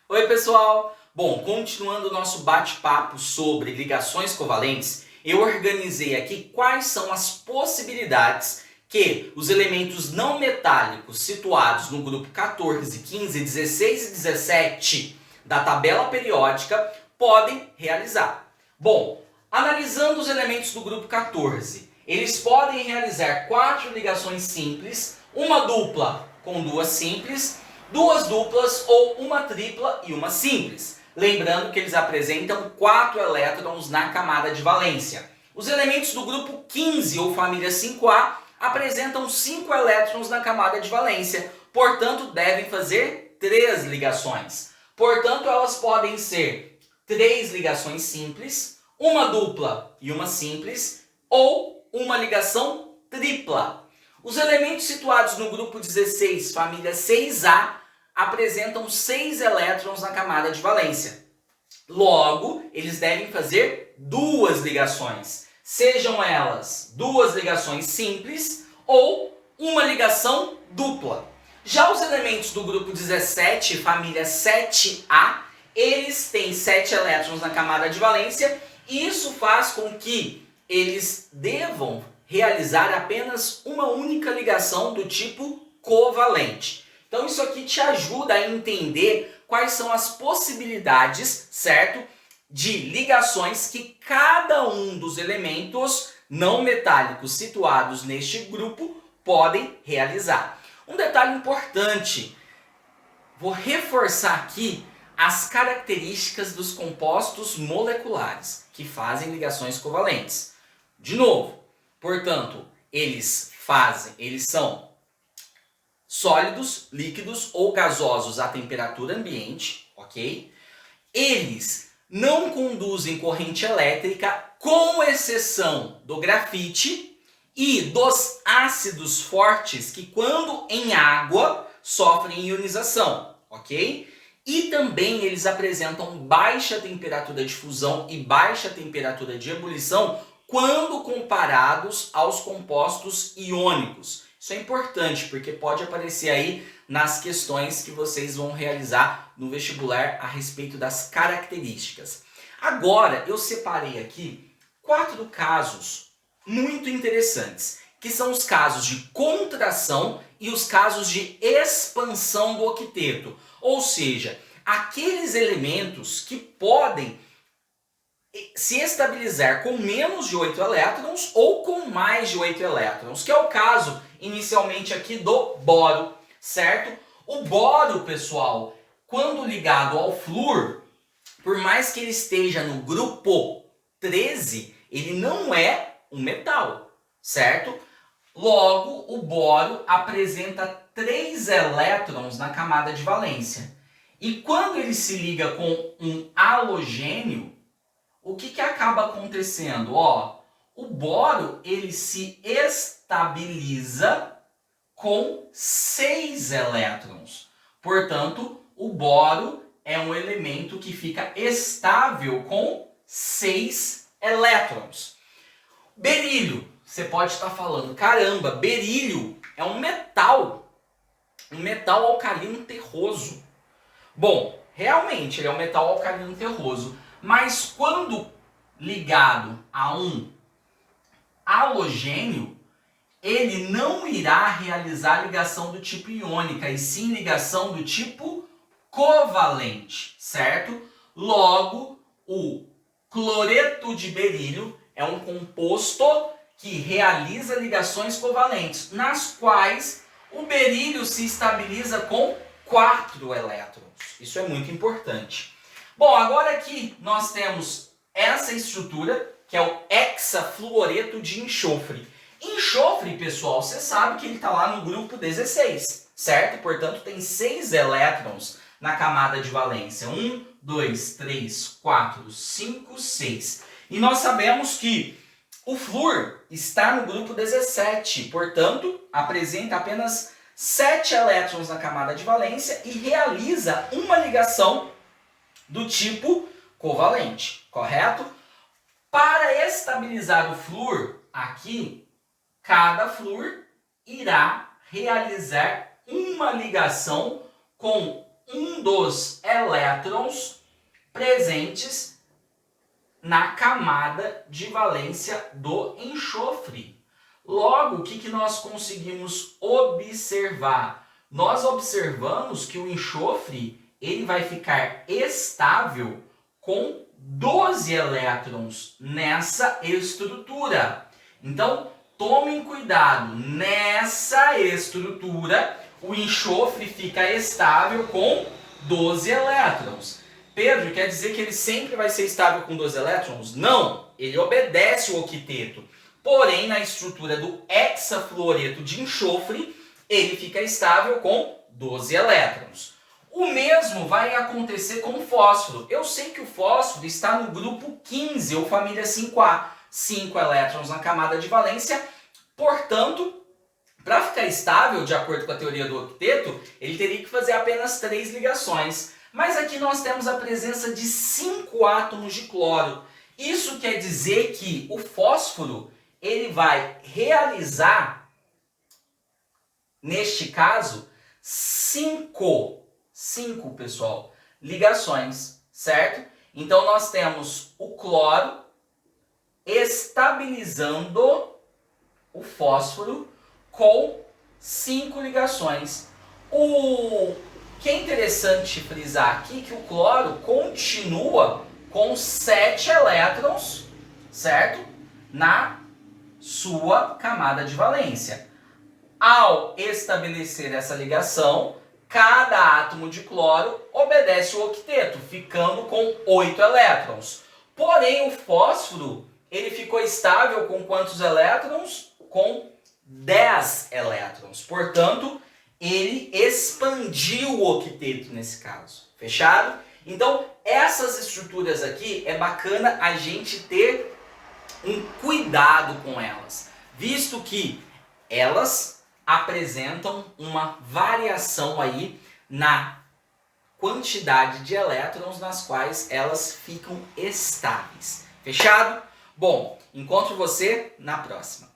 Oi, pessoal! Bom, continuando o nosso bate-papo sobre ligações covalentes, eu organizei aqui quais são as possibilidades que os elementos não metálicos situados no grupo 14, 15, 16 e 17 da tabela periódica podem realizar. Bom, analisando os elementos do grupo 14, eles podem realizar 4 ligações simples, uma dupla com 2 simples, 2 duplas ou uma tripla e uma simples. Lembrando que eles apresentam 4 elétrons na camada de valência. Os elementos do grupo 15 ou família 5A apresentam 5 elétrons na camada de valência, portanto devem fazer 3 ligações. Portanto, elas podem ser 3 ligações simples, uma dupla e uma simples, ou uma ligação tripla. Os elementos situados no grupo 16, família 6A, apresentam 6 elétrons na camada de valência. Logo, eles devem fazer 2 ligações, sejam elas 2 ligações simples ou uma ligação dupla. Já os elementos do grupo 17, família 7A, eles têm 7 elétrons na camada de valência e isso faz com que eles devam realizar apenas uma única ligação do tipo covalente. Então isso aqui te ajuda a entender quais são as possibilidades, certo? De ligações que cada um dos elementos não metálicos situados neste grupo podem realizar. Um detalhe importante, vou reforçar aqui as características dos compostos moleculares que fazem ligações covalentes. De novo, portanto, eles são sólidos, líquidos ou gasosos à temperatura ambiente, ok? Eles não conduzem corrente elétrica, com exceção do grafite e dos ácidos fortes que, quando em água, sofrem ionização, ok? E também eles apresentam baixa temperatura de fusão e baixa temperatura de ebulição quando comparados aos compostos iônicos. Isso é importante porque pode aparecer aí nas questões que vocês vão realizar no vestibular a respeito das características. Agora eu separei aqui 4 casos muito interessantes, que são os casos de contração e os casos de expansão do octeto. Ou seja, aqueles elementos que podem se estabilizar com menos de 8 elétrons ou com mais de 8 elétrons, que é o caso inicialmente aqui do boro, certo? O boro, pessoal, quando ligado ao flúor, por mais que ele esteja no grupo 13, ele não é um metal, certo? Logo, o boro apresenta 3 elétrons na camada de valência. E quando ele se liga com um halogênio, o que acaba acontecendo? O boro ele se estabiliza com 6 elétrons. Portanto, o boro é um elemento que fica estável com 6 elétrons. Berílio, você pode estar falando, caramba, berílio é um metal alcalino terroso. Bom, realmente ele é um metal alcalino terroso, mas quando ligado a um halogênio, ele não irá realizar ligação do tipo iônica, e sim ligação do tipo covalente, certo? Logo, o cloreto de berílio é um composto que realiza ligações covalentes, nas quais o berílio se estabiliza com 4 elétrons. Isso é muito importante. Bom, agora aqui nós temos essa estrutura, que é o hexafluoreto de enxofre. Enxofre, pessoal, você sabe que ele está lá no grupo 16, certo? Portanto, tem 6 elétrons na camada de valência. 1, 2, 3, 4, 5, 6. E nós sabemos que o flúor está no grupo 17, portanto, apresenta apenas 7 elétrons na camada de valência e realiza uma ligação do tipo covalente, correto? Para estabilizar o flúor, aqui, cada flúor irá realizar uma ligação com um dos elétrons presentes na camada de valência do enxofre. Logo, o que nós conseguimos observar? Nós observamos que o enxofre ele vai ficar estável com 12 elétrons nessa estrutura. Então, tomem cuidado, nessa estrutura o enxofre fica estável com 12 elétrons. Pedro, quer dizer que ele sempre vai ser estável com 12 elétrons? Não, ele obedece o octeto. Porém, na estrutura do hexafluoreto de enxofre, ele fica estável com 12 elétrons. O mesmo vai acontecer com o fósforo. Eu sei que o fósforo está no grupo 15, ou família 5A. 5 elétrons na camada de valência. Portanto, para ficar estável, de acordo com a teoria do octeto, ele teria que fazer apenas 3 ligações. Mas aqui nós temos a presença de 5 átomos de cloro. Isso quer dizer que o fósforo ele vai realizar, neste caso, 5, pessoal, ligações, certo? Então nós temos o cloro estabilizando o fósforo com 5 ligações. O que é interessante frisar aqui que o cloro continua com 7 elétrons, certo? Na sua camada de valência. Ao estabelecer essa ligação, cada átomo de cloro obedece o octeto, ficando com 8 elétrons. Porém, o fósforo ele ficou estável com quantos elétrons? Com 10 elétrons. Portanto, ele expandiu o octeto nesse caso. Fechado? Então, essas estruturas aqui é bacana a gente ter um cuidado com elas, visto que elas apresentam uma variação aí na quantidade de elétrons nas quais elas ficam estáveis. Fechado? Bom, encontro você na próxima.